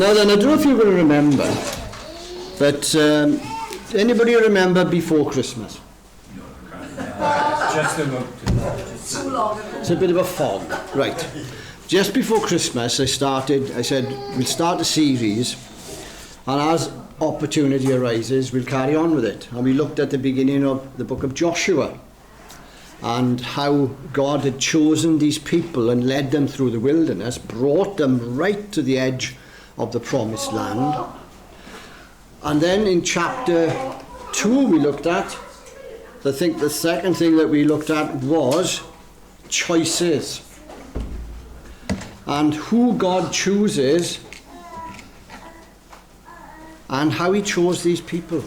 Now then, I don't know if you're going to remember, but anybody remember before Christmas? Just about. It's a bit of a fog. Right. Just before Christmas, I said, we'll start a series, and as opportunity arises, we'll carry on with it. And we looked at the beginning of the book of Joshua, and how God had chosen these people and led them through the wilderness, brought them right to the edge of the promised land. And then in chapter 2 we looked at, I think the second thing that we looked at was choices. And who God chooses and how he chose these people.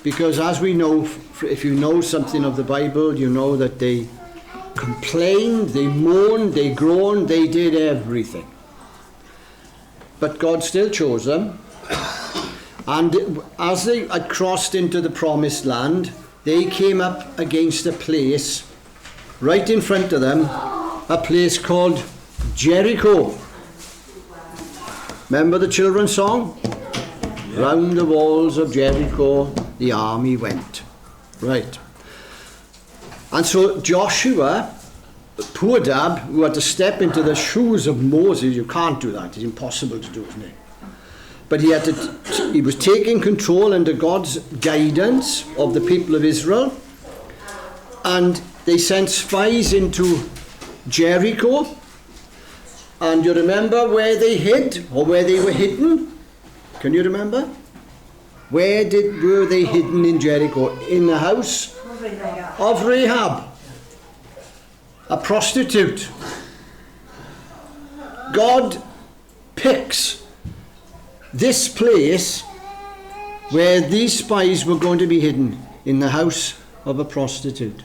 Because as we know, if you know something of the Bible, you know that they complained, they mourned, they groaned, they did everything. But God still chose them. And as they had crossed into the promised land, they came up against a place right in front of them, a place called Jericho. Remember the children's song? Yeah. Round the walls of Jericho the army went. Right. And so Joshua, poor Dab, who had to step into the shoes of Moses, you can't do that, it's impossible to do, isn't it? But he was taking control under God's guidance of the people of Israel, and they sent spies into Jericho. And you remember where they hid, or where they were hidden? Can you remember? Were they hidden in Jericho? In the house of Rahab, a prostitute. God picks this place where these spies were going to be hidden, in the house of a prostitute.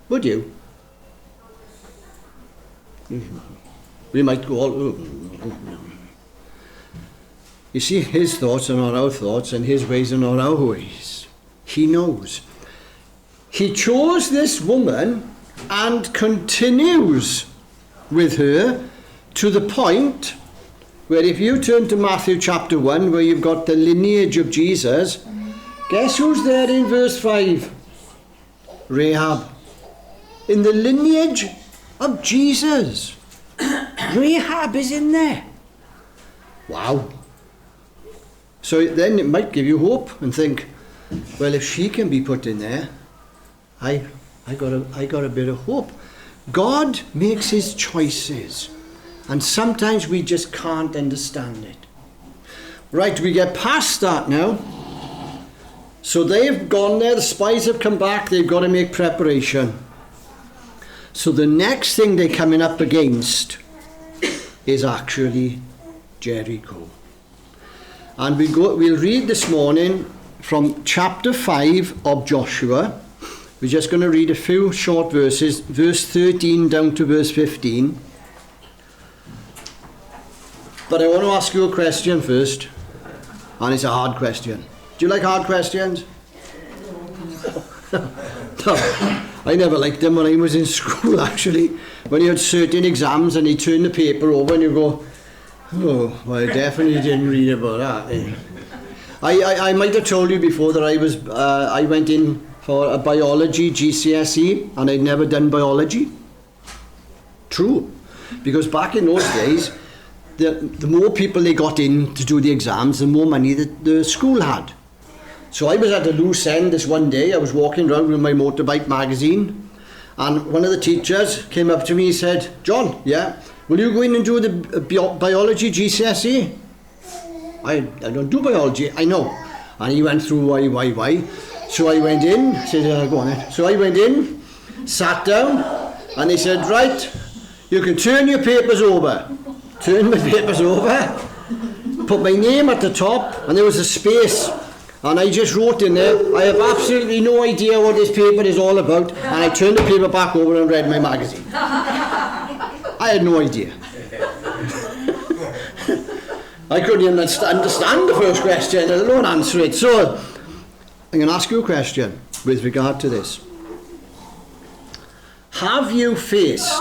Would you? We might go all over. You see, his thoughts are not our thoughts, and his ways are not our ways. He knows. He chose this woman and continues with her to the point where, if you turn to Matthew chapter 1, where you've got the lineage of Jesus, guess who's there in verse 5? Rahab. In the lineage of Jesus. Rahab is in there. Wow. So then it might give you hope and think, well, if she can be put in there, I got a bit of hope. God makes his choices, and sometimes we just can't understand it. Right, we get past that now. So they've gone there, the spies have come back, they've got to make preparation. So the next thing they're coming up against is actually Jericho. And we'll read this morning from chapter 5 of Joshua. We're just going to read a few short verses, verse 13 down to verse 15. But I want to ask you a question first, and it's a hard question. Do you like hard questions? No, I never liked them when I was in school, actually. When you had certain exams and you turn the paper over and you go, oh, well, I definitely didn't read about that. I might have told you before that I went in for a biology GCSE and I'd never done biology. True. Because back in those days, the more people they got in to do the exams, the more money that the school had. So I was at a loose end this one day. I was walking around with my motorbike magazine, and one of the teachers came up to me and said, John, yeah, will you go in and do the biology GCSE? I don't do biology, I know. And he went through why. So I went in, I said, go on then. So I went in, sat down, and he said, right, you can turn your papers over. Turn my papers over, put my name at the top, and there was a space. And I just wrote in there, I have absolutely no idea what this paper is all about, and I turned the paper back over and read my magazine. I had no idea. I couldn't even understand the first question, let alone answer it. So, I'm going to ask you a question with regard to this. Have you faced,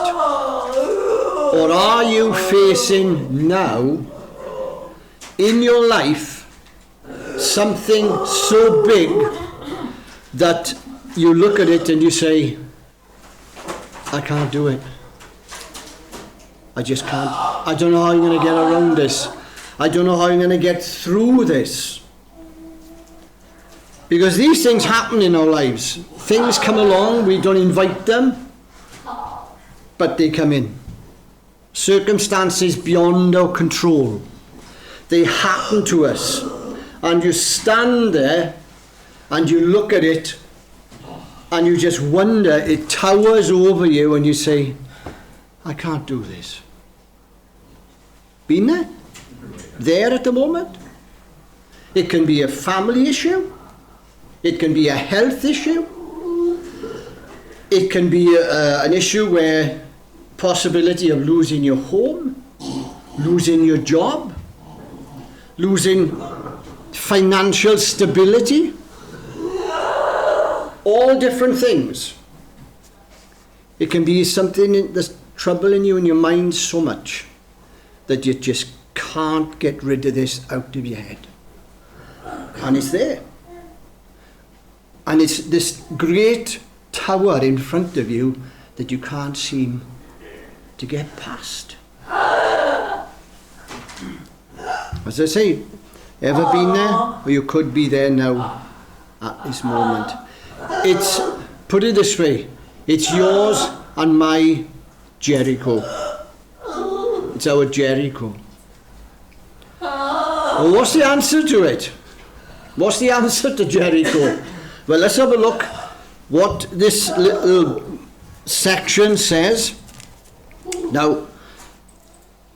or are you facing now, in your life something so big that you look at it and you say, I can't do it. I just can't. I don't know how I'm going to get around this. I don't know how I'm going to get through this. Because these things happen in our lives. Things come along, we don't invite them, but they come in. Circumstances beyond our control. They happen to us. And you stand there and you look at it and you just wonder, it towers over you and you say, I can't do this. Been there? There at the moment? It can be a family issue. It can be a health issue. It can be an issue where possibility of losing your home, losing your job, losing financial stability, all different things. It can be something that's troubling you in your mind so much that you just can't get rid of this out of your head. And it's there. And it's this great tower in front of you that you can't seem to get past. As I say, ever been there? Or you could be there now at this moment. It's, put it this way, it's yours and my Jericho. It's our Jericho. Well, what's the answer to it? What's the answer to Jericho? Well, let's have a look what this little section says. Now,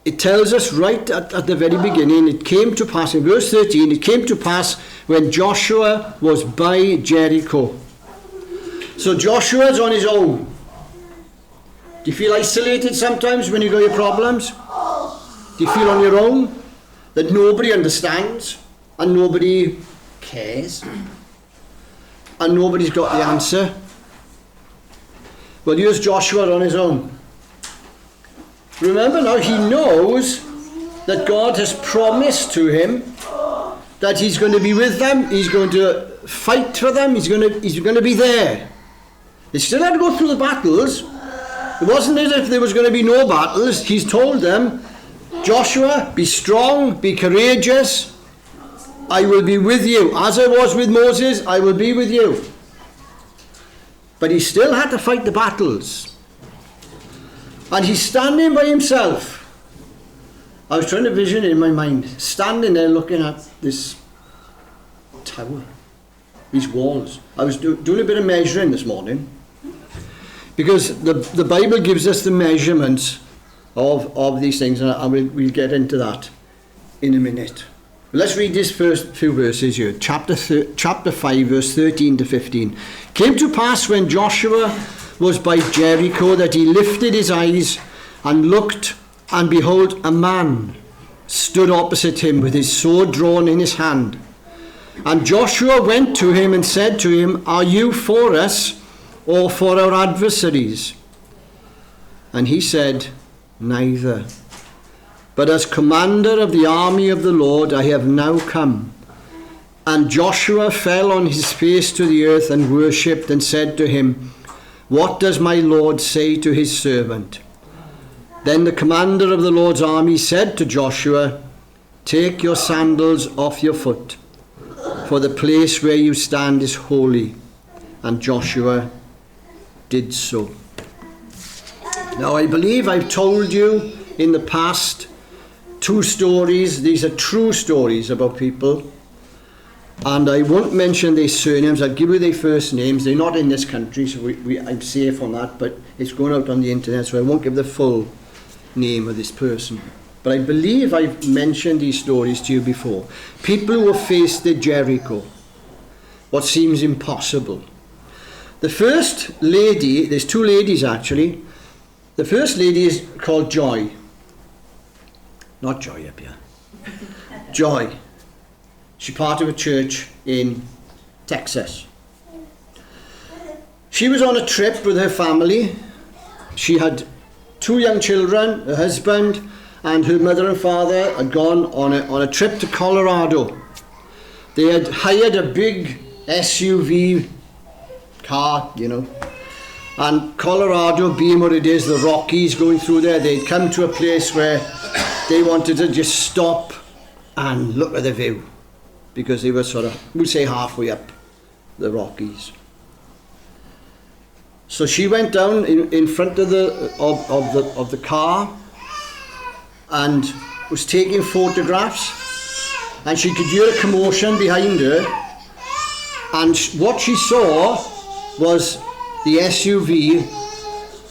it tells us right at the very beginning, it came to pass, in verse 13, it came to pass when Joshua was by Jericho. So Joshua's on his own. Do you feel isolated sometimes when you got your problems? Do you feel on your own? That nobody understands and nobody cares and nobody's got the answer? Well, here's Joshua on his own. Remember now, he knows that God has promised to him that he's going to be with them, he's going to fight for them, he's going to be there. They still had to go through the battles. It wasn't as if there was going to be no battles. He's told them, Joshua, be strong, be courageous, I will be with you. As I was with Moses, I will be with you. But he still had to fight the battles. And he's standing by himself. I was trying to vision it in my mind, standing there looking at this tower, these walls. I was doing a bit of measuring this morning, because the Bible gives us the measurements of these things, and we'll get into that in a minute. Let's read these first few verses here. Chapter 5, verse 13 to 15. Came to pass when Joshua was by Jericho that he lifted his eyes and looked, and behold, a man stood opposite him with his sword drawn in his hand. And Joshua went to him and said to him, Are you for us or for our adversaries? And he said, Neither. But as commander of the army of the Lord I have now come. And Joshua fell on his face to the earth and worshipped and said to him, What does my Lord say to his servant? Then the commander of the Lord's army said to Joshua, Take your sandals off your foot, for the place where you stand is holy. And Joshua did so. Now I believe I've told you in the past 2 stories. These are true stories about people, and I won't mention their surnames. I'll give you their first names. They're not in this country, so I'm safe on that, but it's going out on the internet, so I won't give the full name of this person. But I believe I've mentioned these stories to you before. People who have faced the Jericho, what seems impossible. The first lady, there's 2 ladies actually. The first lady is called Joy. Not Joy up here. Joy. She's part of a church in Texas. She was on a trip with her family. She had 2 young children, a husband, and her mother and father had gone on a trip to Colorado. They had hired a big SUV car, and Colorado, being what it is, the Rockies going through there, they'd come to a place where they wanted to just stop and look at the view, because they were sort of, we'll say, halfway up the Rockies. So she went down in front of the car and was taking photographs, and she could hear a commotion behind her, and what she saw was the SUV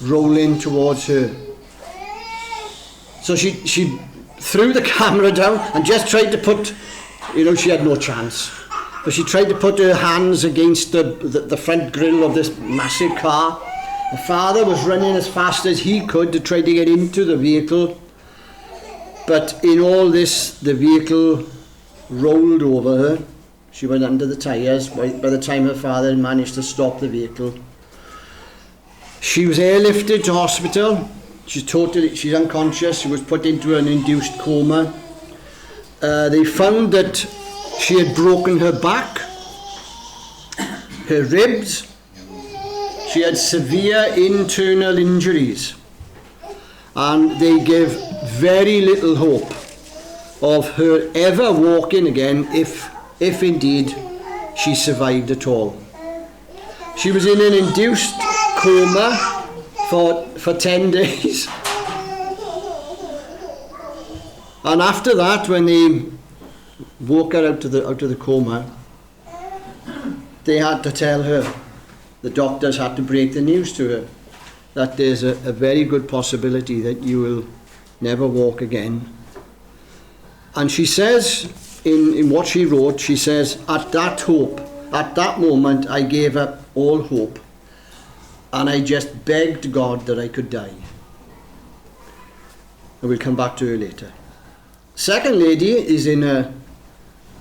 rolling towards her. So she threw the camera down and just tried to put, she had no chance, but she tried to put her hands against the front grille of this massive car. The father was running as fast as he could to try to get into the vehicle, but in all this, the vehicle rolled over her. She went under the tyres by the time her father managed to stop the vehicle. She was airlifted to hospital. She's unconscious. She was put into an induced coma. They found that she had broken her back, her ribs. She had severe internal injuries, and they gave very little hope of her ever walking again if indeed she survived at all. She was in an induced coma for 10 days. And after that, when they woke her out of the coma, they had to tell her, the doctors had to break the news to her, that there's a very good possibility that you will never walk again. And she says, in what she wrote, she says, at that moment I gave up all hope, and I just begged God that I could die. And we'll come back to her later. Second lady is in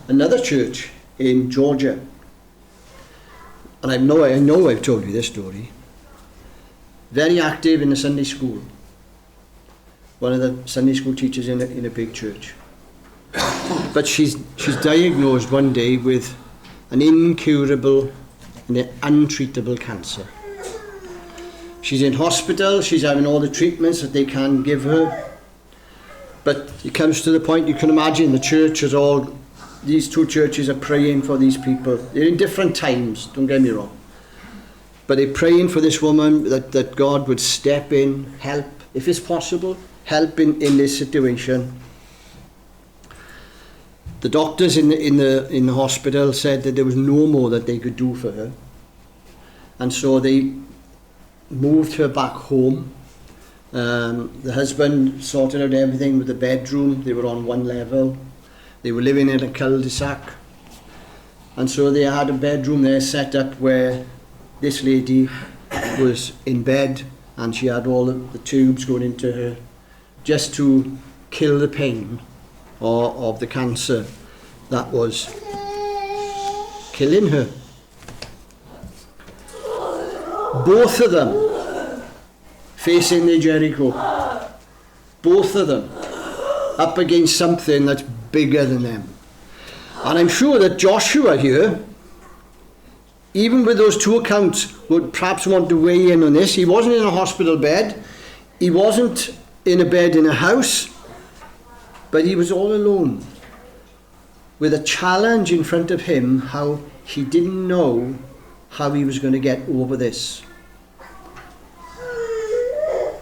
another church in Georgia. And I know I've told you this story. Very active in the Sunday school. One of the Sunday school teachers in a big church. But she's diagnosed one day with an incurable and untreatable cancer. She's in hospital, she's having all the treatments that they can give her. But it comes to the point, you can imagine the church is all, these two churches are praying for these people. They're in different times, don't get me wrong. But they're praying for this woman that God would step in, help, if it's possible, help in this situation. The doctors in the hospital said that there was no more that they could do for her. And so they moved her back home. The husband sorted out everything with the bedroom. They were on one level. They were living in a cul-de-sac. And so they had a bedroom there set up where this lady was in bed, and she had all the tubes going into her just to kill the pain of the cancer that was killing her. Both of them facing the Jericho. Both of them up against something that's bigger than them. And I'm sure that Joshua here, even with those two accounts, would perhaps want to weigh in on this. He wasn't in a hospital bed. He wasn't in a bed in a house. But he was all alone, with a challenge in front of him, how he didn't know how he was going to get over this.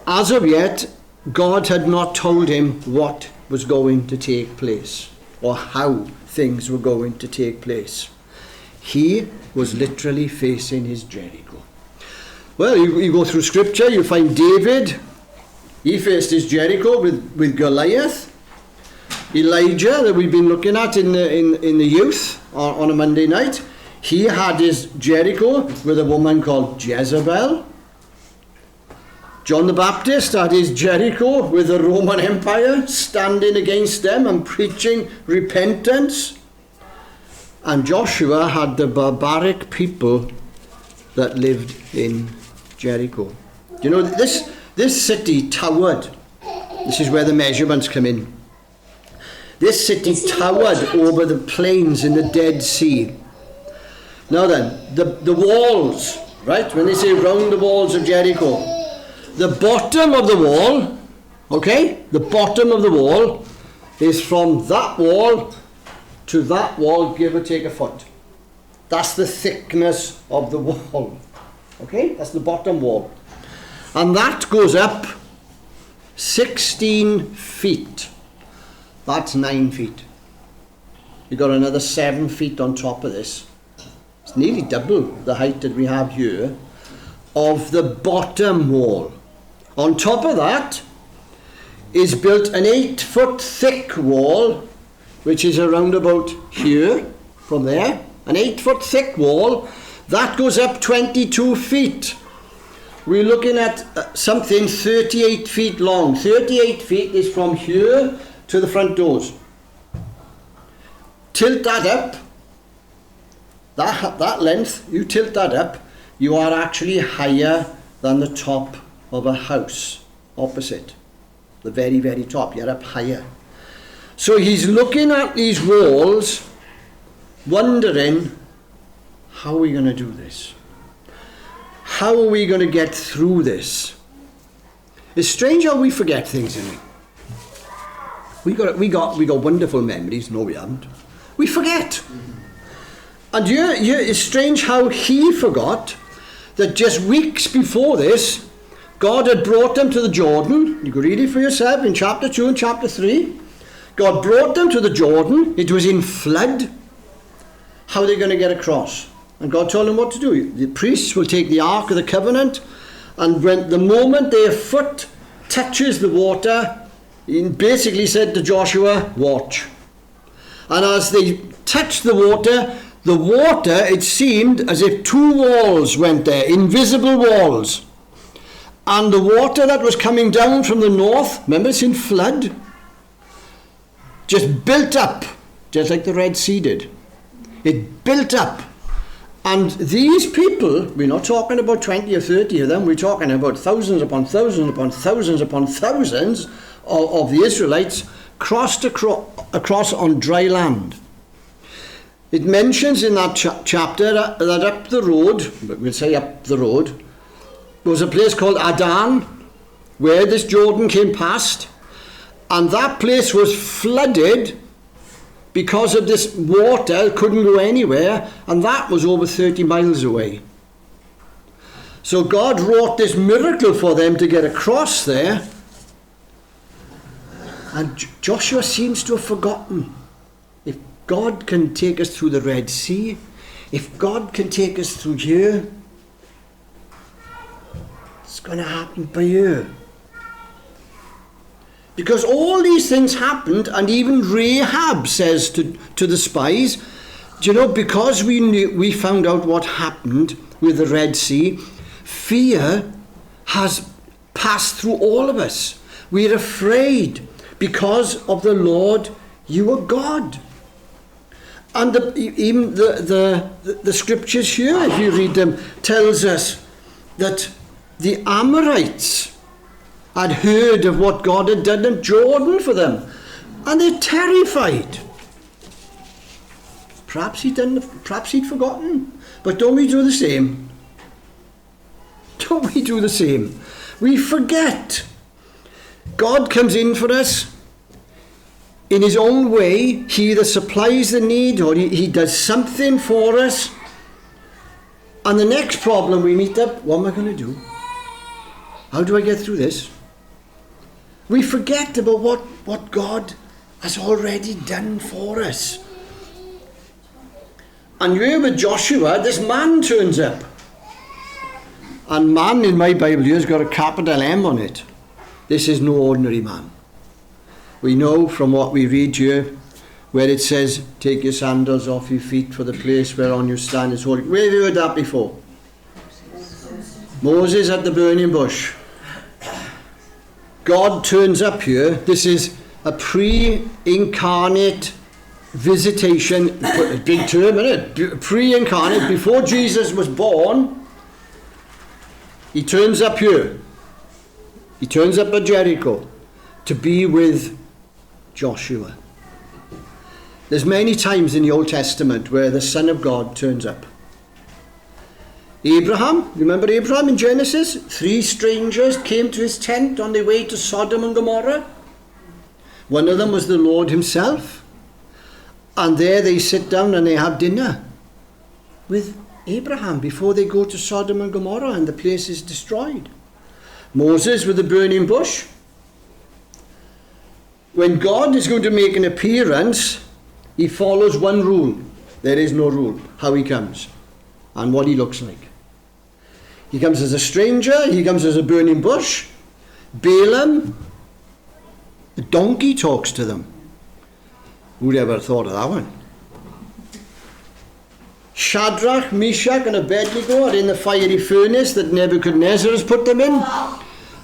As of yet, God had not told him what was going to take place, or how things were going to take place. He was literally facing his Jericho. Well, you go through scripture, you find David. He faced his Jericho with Goliath. Elijah, that we've been looking at in the youth on a Monday night, he had his Jericho with a woman called Jezebel. John the Baptist had his Jericho with the Roman Empire, standing against them and preaching repentance. And Joshua had the barbaric people that lived in Jericho. You know, this city towered This is where the measurements come in. This city towered over the plains in the Dead Sea. Now then, the walls, right? When they say round the walls of Jericho, the bottom of the wall, okay? The bottom of the wall is from that wall to that wall, give or take a foot. That's the thickness of the wall. Okay? That's the bottom wall. And that goes up 16 feet. That's 9 feet. You've got another 7 feet on top of this. It's nearly double the height that we have here of the bottom wall. On top of that is built an 8 foot thick wall, which is around about here, from there. An 8 foot thick wall. That goes up 22 feet. We're looking at something 38 feet long. 38 feet is from here to the front doors. Tilt that up. That length, you tilt that up, you are actually higher than the top of a house opposite. The very, very top. You're up higher. So he's looking at these walls, wondering, how are we going to do this? How are we going to get through this? It's strange how we forget things, isn't it? We got wonderful memories. No, we haven't. We forget. And it's strange how he forgot that just weeks before this, God had brought them to the Jordan. You can read it for yourself in chapter 2 and chapter 3. God brought them to the Jordan. It was in flood. How are they going to get across? And God told them what to do. The priests will take the Ark of the Covenant, and when the moment their foot touches the water, he basically said to Joshua, watch. And as they touched the water, it seemed as if two walls went there, invisible walls. And the water that was coming down from the north, remember it's in flood, just built up, just like the Red Sea did. It built up. And these people, we're not talking about 20 or 30 of them, we're talking about thousands upon thousands upon thousands upon thousands of the Israelites crossed across on dry land. It mentions in that chapter that up the road, we'll say up the road, was a place called Adan, where this Jordan came past, and that place was flooded because of this water, couldn't go anywhere, and that was over 30 miles away. So God wrought this miracle for them to get across there, and Joshua seems to have forgotten. If God can take us through the Red Sea, if God can take us through here, it's going to happen by here. Because all these things happened, and even Rahab says to the spies, do you know, because we found out what happened with the Red Sea, fear has passed through all of us. We're afraid because of the Lord, you are God. And even the scriptures here, if you read them, tells us that the Amorites had heard of what God had done in Jordan for them, and they're terrified. Perhaps he'd forgotten, but don't we do the same? Don't we do the same? We forget. God comes in for us in his own way. He either supplies the need or he does something for us, and the next problem we meet up, what am I going to do? How do I get through this? We forget about what God has already done for us. And here with Joshua, this man turns up. And man in my Bible here has got a capital M on it. This is no ordinary man. We know from what we read here, where it says, take your sandals off your feet, for the place whereon you stand is holy. Where have you heard that before? Moses at the burning bush. God turns up here. This is a pre-incarnate visitation, big term, isn't it? Pre-incarnate, before Jesus was born, he turns up here. He turns up at Jericho. to be with Joshua. There's many times in the Old Testament where the Son of God turns up. Abraham, remember Abraham in Genesis? 3 strangers came to his tent on their way to Sodom and Gomorrah. One of them was the Lord himself. And there they sit down and they have dinner with Abraham before they go to Sodom and Gomorrah and the place is destroyed. Moses with the burning bush. When God is going to make an appearance, he follows one rule. There is no rule. How he comes and what he looks like. He comes as a stranger. He comes as a burning bush. Balaam, the donkey talks to them. Who'd ever thought of that one? Shadrach, Meshach and Abednego are in the fiery furnace that Nebuchadnezzar has put them in.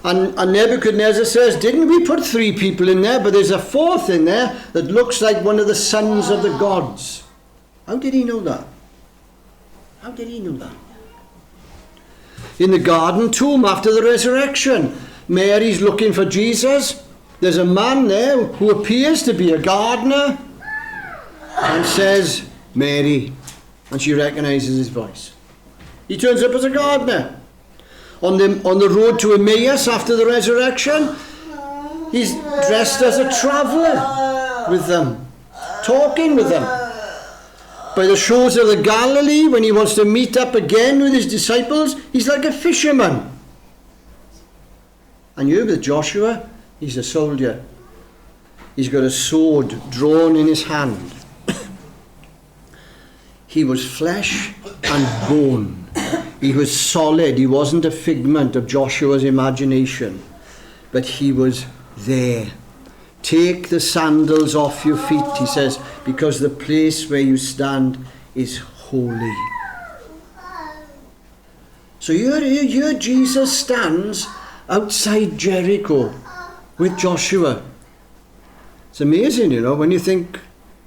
And Nebuchadnezzar says, didn't we put 3 people in there? But there's a 4th in there that looks like one of the sons of the gods. How did he know that? How did he know that? In the garden tomb after the resurrection, Mary's looking for Jesus. There's a man there who appears to be a gardener and says, Mary. And she recognizes his voice. He turns up as a gardener. On the road to Emmaus after the resurrection, he's dressed as a traveller with them, talking with them. By the shores of the Galilee, when he wants to meet up again with his disciples, he's like a fisherman. And you with Joshua, he's a soldier. He's got a sword drawn in his hand. He was flesh and bone. He was solid. He wasn't a figment of Joshua's imagination, but he was there. Take the sandals off your feet, he says, because the place where you stand is holy. So here Jesus stands outside Jericho with Joshua. It's amazing, when you think,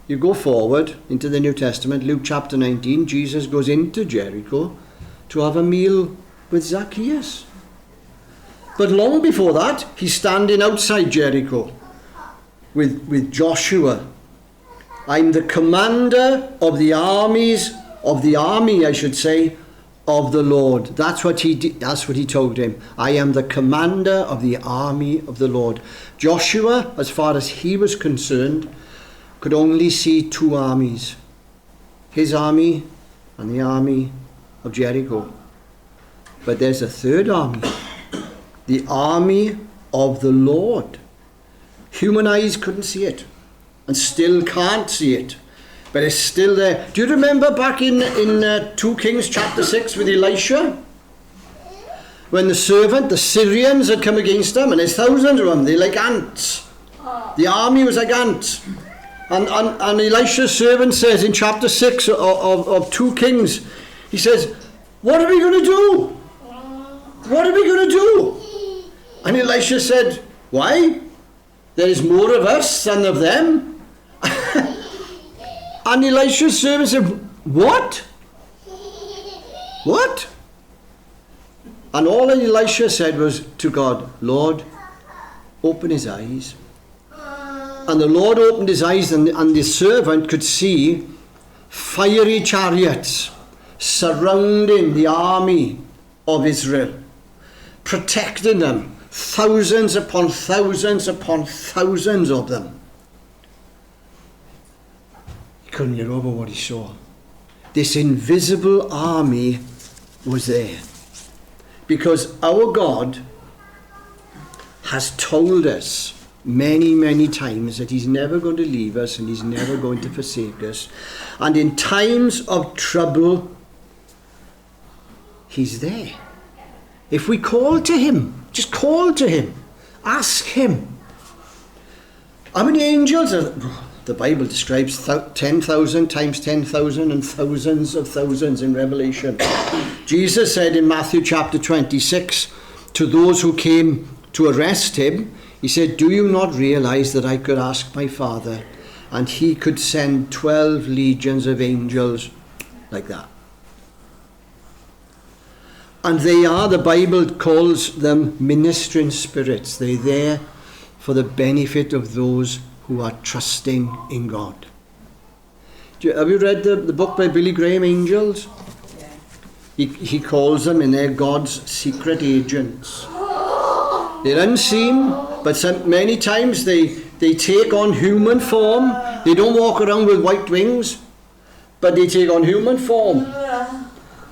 you go forward into the New Testament, Luke chapter 19, Jesus goes into Jericho to have a meal with Zacchaeus. But long before that, he's standing outside Jericho with Joshua. I'm the commander of the army, of the Lord. That's what he did. That's what he told him. I am the commander of the army of the Lord. Joshua, as far as he was concerned, could only see 2 armies. His army and the army of Jericho. But there's a 3rd army. The army of the Lord. Human eyes couldn't see it. And still can't see it. But it's still there. Do you remember back in 2 Kings chapter 6 with Elisha? When the Syrians had come against them, and there's thousands of them, they're like ants. The army was like ants. And Elisha's servant says in chapter 6 of 2 Kings, he says, what are we going to do? What are we going to do? And Elisha said, why? There is more of us than of them. And Elisha's servant said, what? What? And all that Elisha said was to God, Lord, open his eyes. And the Lord opened his eyes, and the servant could see fiery chariots surrounding the army of Israel, protecting them, thousands upon thousands upon thousands of them. He couldn't get over what he saw. This invisible army was there. Because our God has told us many, many times that he's never going to leave us and he's never going to forsake us. And in times of trouble, he's there. If we call to him, just call to him, ask him. How many angels are the Bible describes 10,000 times 10,000 and thousands of thousands in Revelation. Jesus said in Matthew chapter 26 to those who came to arrest him, he said, do you not realize that I could ask my Father and he could send 12 legions of angels like that? And they are, the Bible calls them ministering spirits. They're there for the benefit of those who are trusting in God. Have you read the book by Billy Graham, Angels? He calls them in there God's secret agents. They're unseen, but many times they take on human form. They don't walk around with white wings, but they take on human form.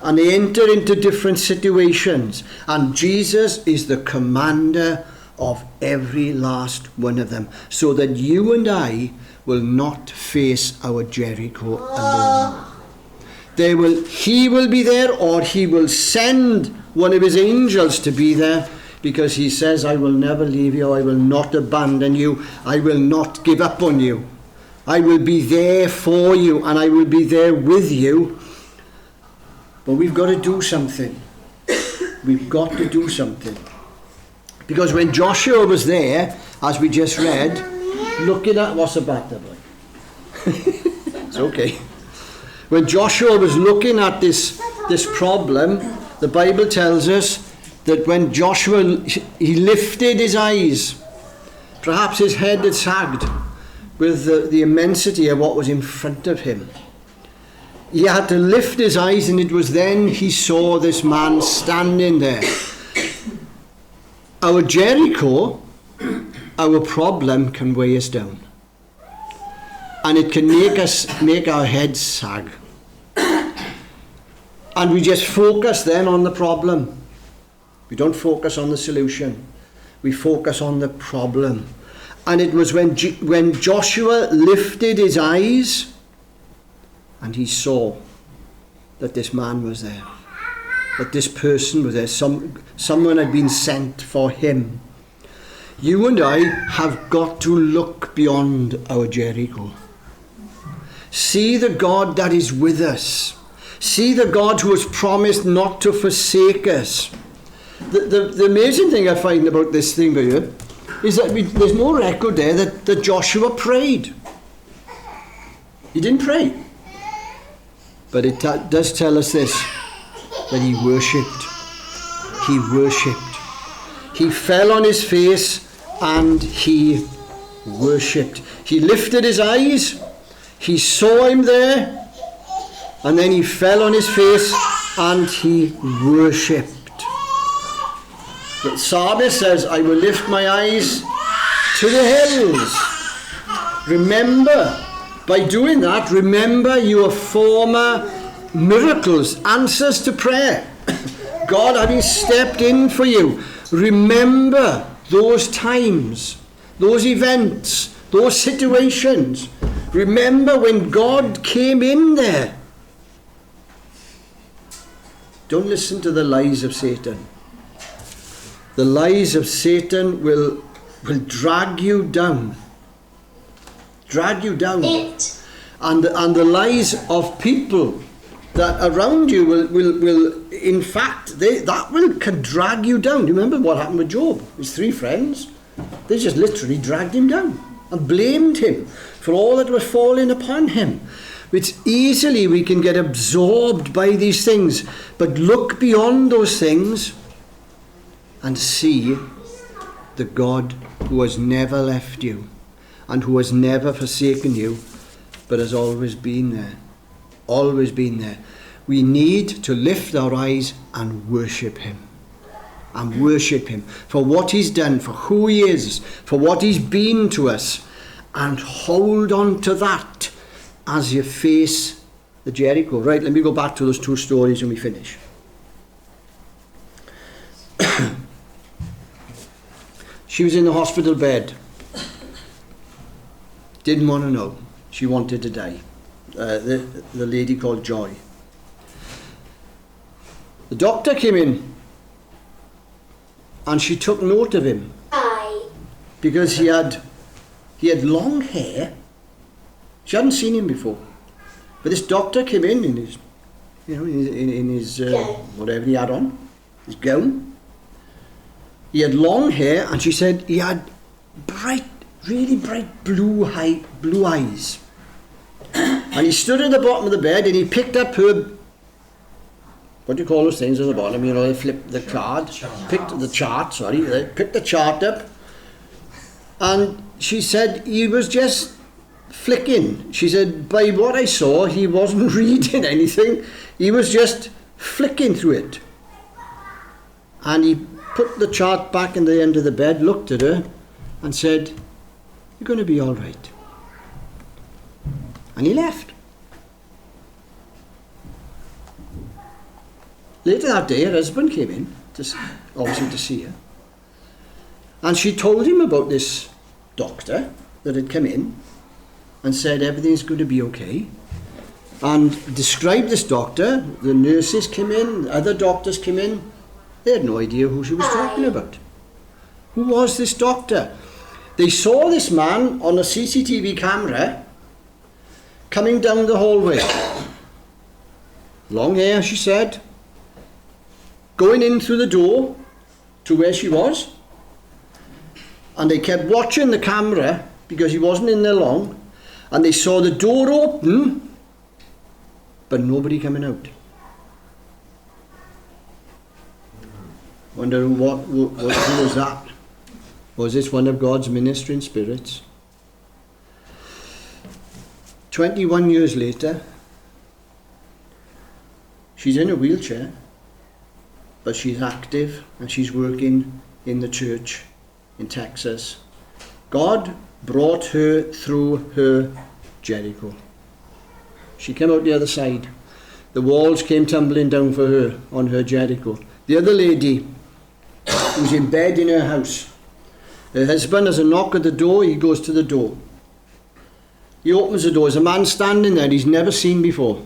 And they enter into different situations. And Jesus is the commander of every last one of them, so that you and I will not face our Jericho alone. He will be there, or he will send one of his angels to be there, because he says, I will never leave you, I will not abandon you, I will not give up on you. I will be there for you, and I will be there with you. But we've got to do something. We've got to do something. Because when Joshua was there, as we just read, looking at, what's the matter, boy? It's okay. When Joshua was looking at this problem, the Bible tells us that when Joshua, he lifted his eyes, perhaps his head had sagged with the immensity of what was in front of him. He had to lift his eyes, and it was then he saw this man standing there. Our Jericho, our problem can weigh us down. And it can make our heads sag. And we just focus then on the problem. We don't focus on the solution. We focus on the problem. And it was when Joshua lifted his eyes and he saw that this man was there, that this person was there, someone had been sent for him. You and I have got to look beyond our Jericho. See the God that is with us. See the God who has promised not to forsake us. The amazing thing I find about this thing here is that there's no record there that Joshua prayed. He didn't pray. But it does tell us this, that he worshipped. He worshipped. He fell on his face and he worshipped. He lifted his eyes. He saw him there. And then he fell on his face and he worshipped. The psalmist says, I will lift my eyes to the hills. Remember, by doing that, remember your former miracles, answers to prayer. God having stepped in for you. Remember those times, those events, those situations. Remember when God came in there. Don't listen to the lies of Satan. The lies of Satan will drag you down. Drag you down. And the lies of people that around you will in fact, can drag you down. You remember what happened with Job? His 3 friends, they just literally dragged him down and blamed him for all that was falling upon him. It's easily we can get absorbed by these things, but look beyond those things and see the God who has never left you and who has never forsaken you, but has always been there. Always been there. We need to lift our eyes and worship him. And worship him for what he's done, for who he is, for what he's been to us. And hold on to that as you face the Jericho. Right, let me go back to those 2 stories and we finish. She was in the hospital bed. Didn't want to know. She wanted to die. The lady called Joy. The doctor came in and she took note of him. Because he had long hair. She hadn't seen him before. But this doctor came in his, in his whatever he had on, his gown. He had long hair, and she said he had really bright blue eyes. And he stood at the bottom of the bed and he picked up her, what do you call those things at the bottom? They flip the card. Picked the chart up. And she said he was just flicking. She said, by what I saw, he wasn't reading anything. He was just flicking through it. And he put the chart back in the end of the bed, looked at her, and said, you're going to be all right. And he left. Later that day, her husband came in, obviously to see her. And she told him about this doctor that had come in and said everything's going to be okay. And described this doctor. The nurses came in, other doctors came in. They had no idea who she was talking about. Who was this doctor? They saw this man on a CCTV camera coming down the hallway. Long hair, she said. Going in through the door to where she was. And they kept watching the camera because he wasn't in there long. And they saw the door open, but nobody coming out. Wonder who was that? Was this one of God's ministering spirits? 21 years later, she's in a wheelchair, but she's active and she's working in the church in Texas. God brought her through her Jericho. She came out the other side. The walls came tumbling down for her on her Jericho. The other lady was in bed in her house. Her husband has a knock at the door. He goes to the door. He opens the door. There's a man standing there he's never seen before.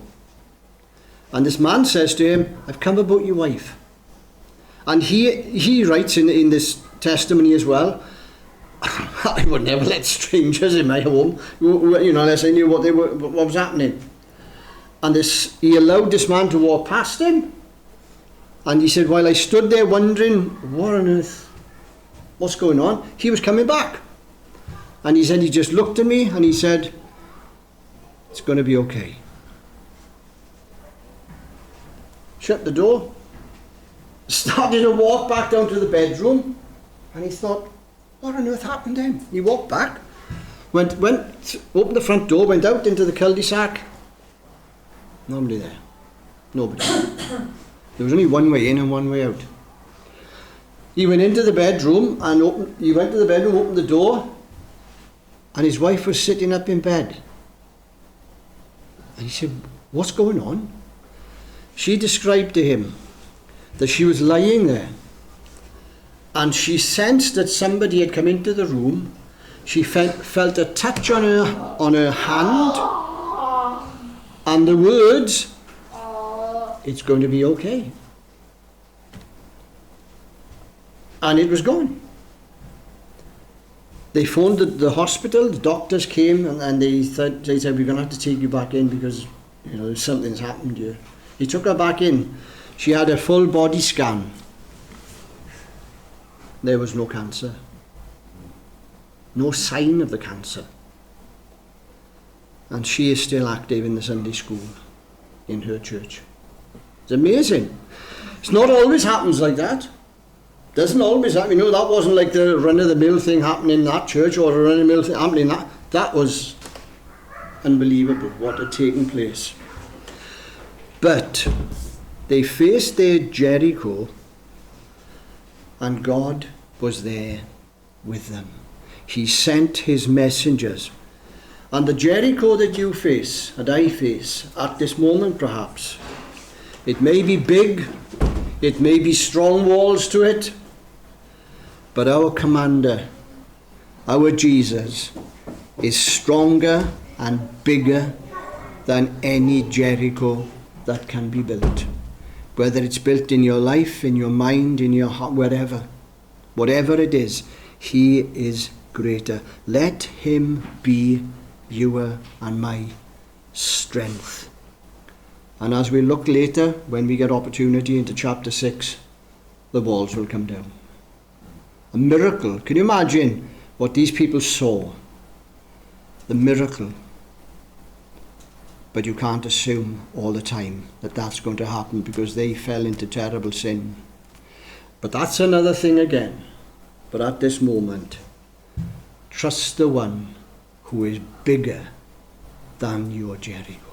And this man says to him, I've come about your wife. And he writes in this testimony as well, I would never let strangers in my home, unless I knew what was happening. And he allowed this man to walk past him. And he said, while I stood there wondering, what on earth, what's going on? He was coming back. And he said, he just looked at me and he said, it's going to be okay. Shut the door. Started to walk back down to the bedroom. And he thought, what on earth happened to him? He walked back, went, opened the front door, went out into the cul-de-sac. Nobody there. Nobody. There was only one way in and one way out. He went into the bedroom and opened the door, and his wife was sitting up in bed. And he said, what's going on? She described to him that she was lying there, and she sensed that somebody had come into the room. She felt a touch on her hand, and the words, it's going to be okay. And it was gone. They phoned the hospital, the doctors came, and they said, we're going to have to take you back in because, something's happened here. He took her back in. She had a full body scan. There was no cancer. No sign of the cancer. And she is still active in the Sunday school in her church. It's amazing. It's not always happens like that. Doesn't always happen. That wasn't like the run-of-the-mill thing happening in that church or a run-of-the-mill thing happening in that. That was unbelievable what had taken place. But they faced their Jericho and God was there with them. He sent his messengers. And the Jericho that you face, and I face, at this moment perhaps, it may be big, it may be strong walls to it, but our commander, our Jesus, is stronger and bigger than any Jericho that can be built. Whether it's built in your life, in your mind, in your heart, whatever it is, he is greater. Let him be your and my strength. And as we look later, when we get opportunity into chapter 6, the walls will come down. A miracle. Can you imagine what these people saw? The miracle. But you can't assume all the time that that's going to happen because they fell into terrible sin. But that's another thing again. But at this moment, Trust the one who is bigger than your Jericho.